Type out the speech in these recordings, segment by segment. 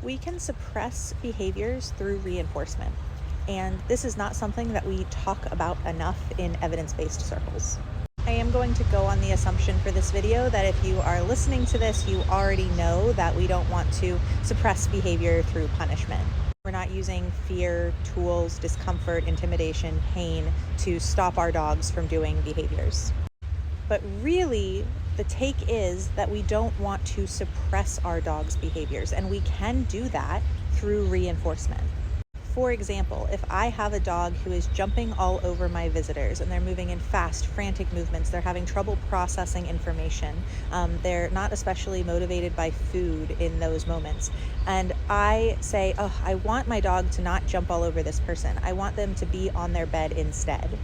We can suppress behaviors through reinforcement, and this is not something that we talk about enough in evidence-based circles. I am going to go on the assumption for this video that if you are listening to this, you already know that we don't want to suppress behavior through punishment. We're not using fear, tools, discomfort, intimidation, pain to stop our dogs from doing behaviors. But really, the take is that we don't want to suppress our dog's behaviors, and we can do that through reinforcement. For example, if I have a dog who is jumping all over my visitors and they're moving in fast, frantic movements, they're having trouble processing information, they're not especially motivated by food in those moments, and I say, oh, I want my dog to not jump all over this person. I want them to be on their bed instead.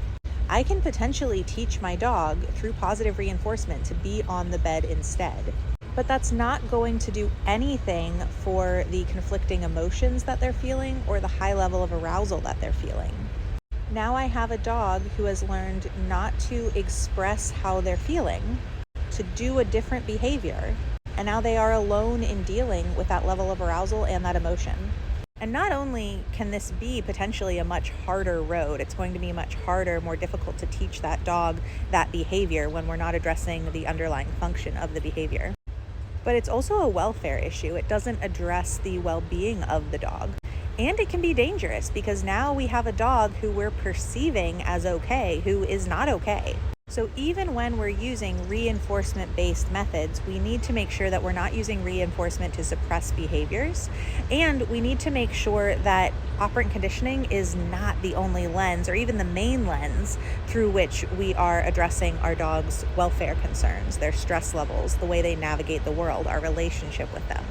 I can potentially teach my dog through positive reinforcement to be on the bed instead. But that's not going to do anything for the conflicting emotions that they're feeling or the high level of arousal that they're feeling. Now I have a dog who has learned not to express how they're feeling, to do a different behavior, and now they are alone in dealing with that level of arousal and that emotion. And not only can this be potentially a much harder road, it's going to be much harder, more difficult to teach that dog that behavior when we're not addressing the underlying function of the behavior. But it's also a welfare issue. It doesn't address the well-being of the dog. And it can be dangerous because now we have a dog who we're perceiving as okay, who is not okay. So even when we're using reinforcement-based methods, we need to make sure that we're not using reinforcement to suppress behaviors. And we need to make sure that operant conditioning is not the only lens or even the main lens through which we are addressing our dog's welfare concerns, their stress levels, the way they navigate the world, our relationship with them.